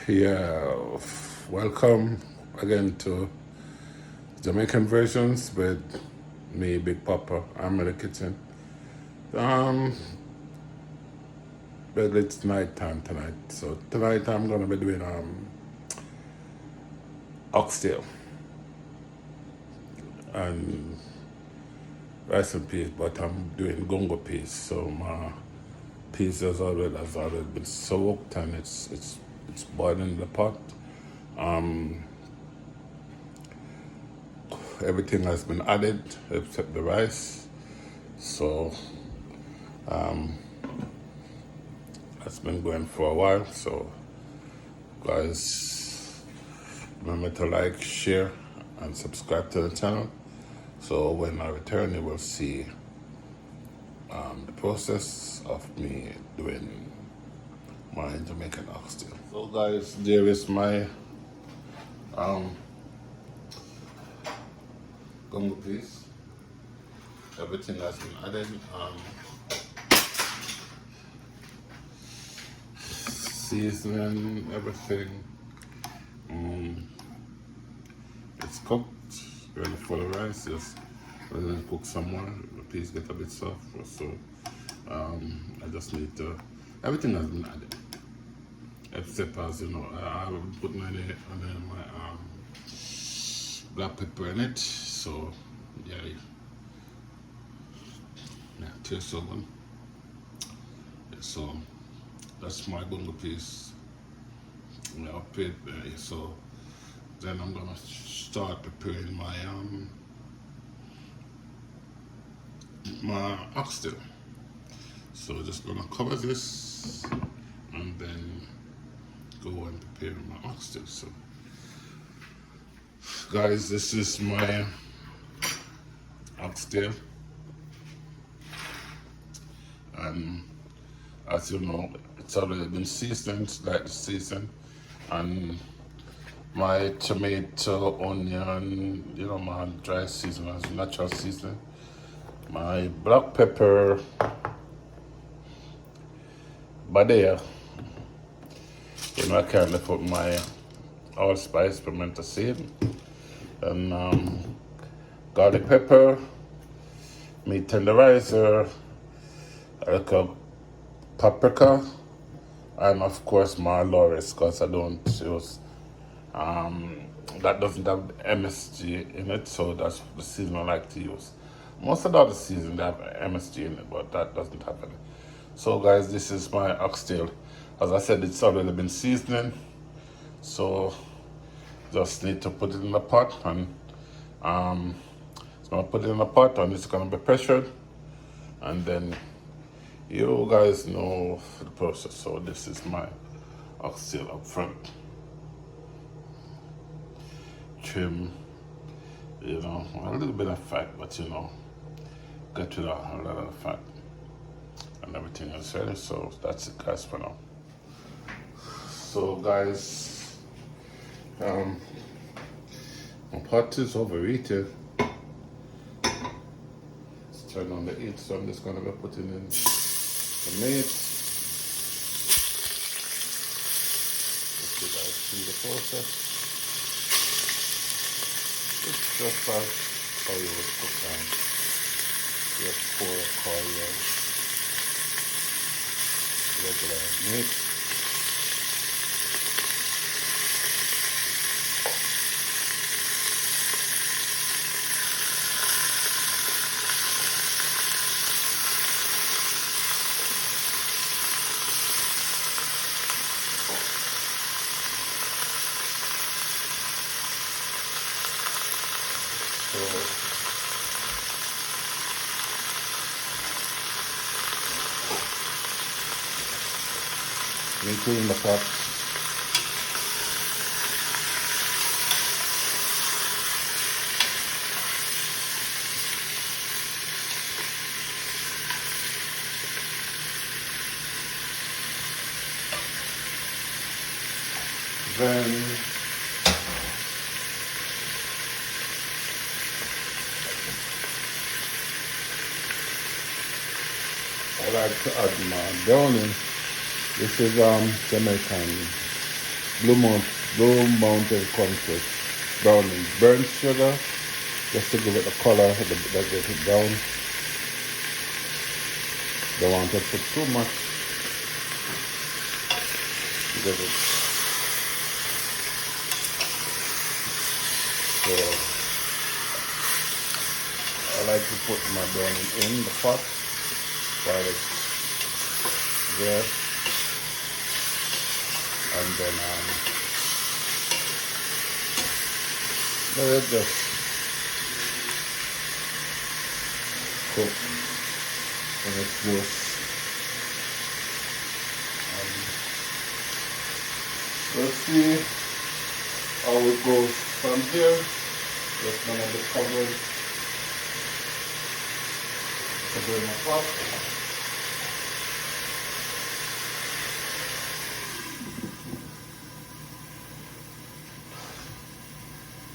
Yeah, welcome again to Jamaican Versions with me, Big Papa. I'm in the kitchen. Um, but it's night time tonight. So tonight I'm gonna be doing oxtail and rice and peas, but I'm doing gungu peas. So my peas has already been soaked and it's boiling in the pot. Everything has been added except the rice. So that's been going for a while. So guys, remember to like, share, and subscribe to the channel. So when I return, you will see the process of me doing my Jamaican oxtail. So guys, there is my gungu piece. Everything has been added. Seasoning, everything. It's cooked, ready for the rice. Just let it cook some more. The piece get a bit soft, so I just need to. Everything has been added, except as you know, I haven't put my black pepper in it. So yeah, tastes so good. So that's my gungu piece. So then I'm gonna start preparing my oxtail. So just gonna cover this and then go and prepare my oxtail. So guys, this is my oxtail, and as you know, it's already been seasoned, slightly seasoned, and my tomato, onion, my dry seasoning, as natural seasoning, my black pepper, badea, I currently put my allspice, pimento seed, and garlic pepper, meat tenderizer, a little paprika, and of course my Loris, because I don't use that doesn't have MSG in it, so that's the season I like to use. Most of the other season they have MSG in it, but that doesn't have any. So guys, this is my oxtail. As I said, it's already been seasoning, so just need to put it in the pot, and it's gonna put it in the pot and it's gonna be pressured, and then you guys know the process. So this is my oxtail up front. Trim, a little bit of fat, but get rid of a lot of fat, and everything is ready. So that's it guys for now. So guys, my pot is overheated. Let's turn on the heat, so I'm just gonna be putting in the meat. Let you guys see the process. It's just like how you would cook your pork or your regular meat. So meat in the pot. Then I like to add my browning. This is Jamaican Blue Mountain Country browning burnt sugar just to give it the color that get it brown. Don't want to put too much because it. So I like to put my browning in the pot while it's there, and then let it just cook in its juice. Let's see how it goes from here. Just gonna be covered my pot.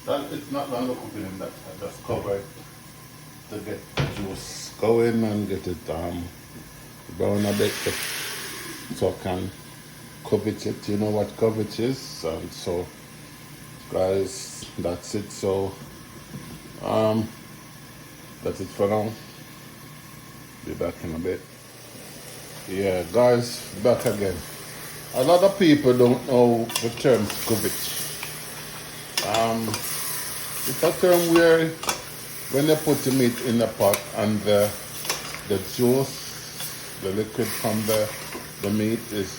That it's not gonna look cooking in that. I just cover it to get the juice going and get it brown a bit so I can covet it. You know what covet is, and so guys, that's it. So that's it for now. Be back in a bit. Yeah, guys, back again. A lot of people don't know the term covet. It's a term where when they put the meat in the pot and the juice, the liquid from the meat is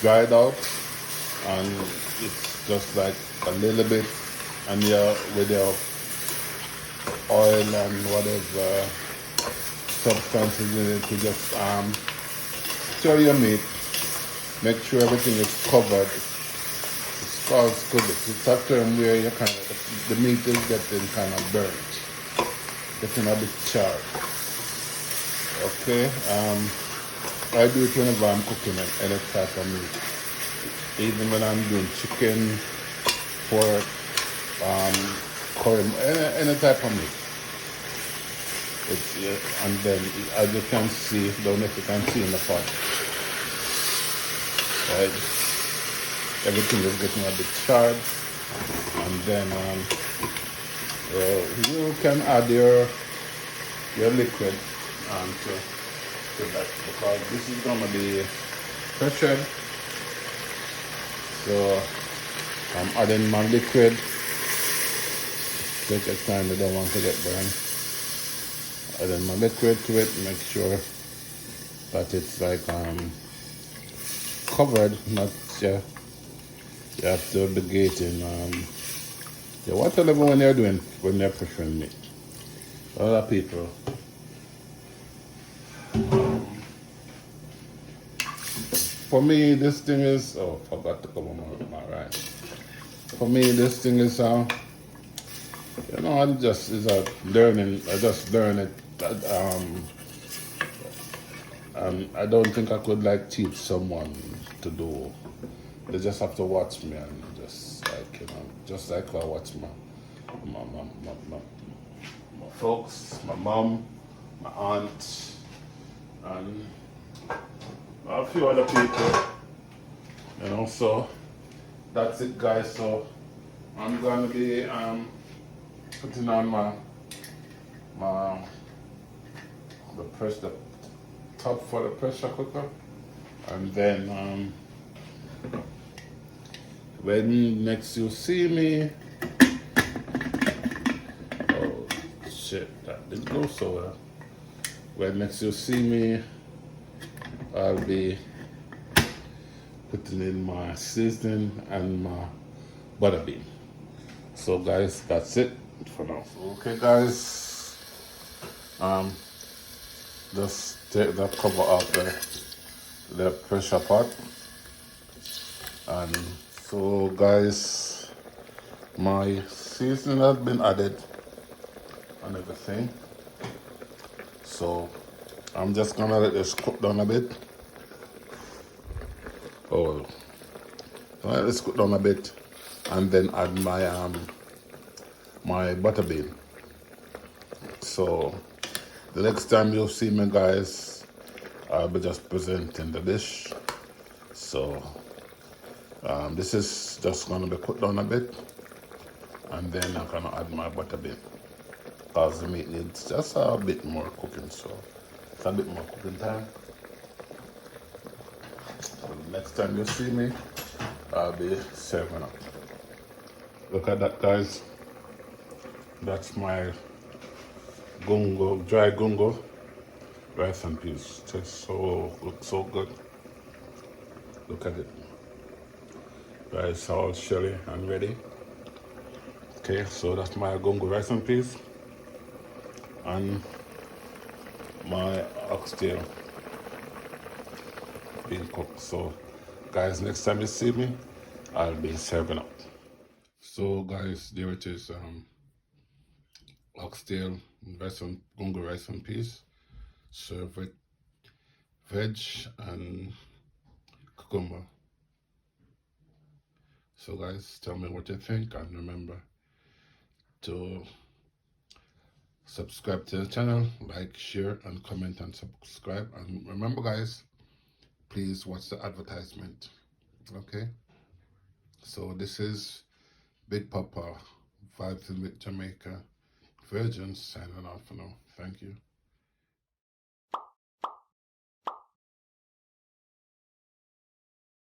dried out, and it's just like a little bit, and with your oil and whatever substances in it, to just stir your meat, make sure everything is covered. It's called covet. It's a term where you kind of the meat is getting kind of burnt, getting a bit charred. Okay, I do it whenever I'm cooking any type of meat. Even when I'm doing chicken, pork, curry, any type of meat. And then as you can see, don't know if you can see in the pot, right? Everything is getting a bit charred, and then you can add your liquid to that, because this is gonna be pressured. So I'm adding my liquid. Take your time, you don't want to get burned. Adding my liquid to it, make sure that it's like covered, not you have to be gating whatever when they're doing, when they're pressuring meat. A lot of people for me this thing is forgot to come on my right. For me this thing is I just learning. I just learn it. I don't think I could like teach someone to do. They just have to watch me and just like I watch my folks, my mom, my aunt, and a few other people. So that's it, guys. So I'm gonna be putting on the top for the pressure cooker, and then when next you see me, oh shit, that didn't go so well. When next you see me, I'll be putting in my seasoning and my butter bean. So guys, that's it for now. Okay guys, just take the cover off the pressure pot, and so guys, my seasoning has been added and everything. So I'm just gonna let this cook down a bit. Let this cook down a bit, and then add my my butter bean. So the next time you'll see me, guys, I'll be just presenting the dish. So this is just gonna be put down a bit, and then I'm gonna add my butter bit, because the meat needs just a bit more cooking. So it's a bit more cooking time. So next time you see me, I'll be serving up. Look at that, guys. That's my gungo, dry gungo rice and peas. Just looks so good. Look at it. Rice all shelly and ready. Okay, so that's my gungo rice and peas and my oxtail being cooked. So guys, next time you see me, I'll be serving up. So guys, there it is. Oxtail rice and gungo rice and peas. Serve with veg and cucumber. So guys, tell me what you think, and remember to subscribe to the channel, like, share, and comment and subscribe. And remember guys, please watch the advertisement. Okay, so this is Big Papa Vibes with Jamaica Versions signing off for now. Thank you.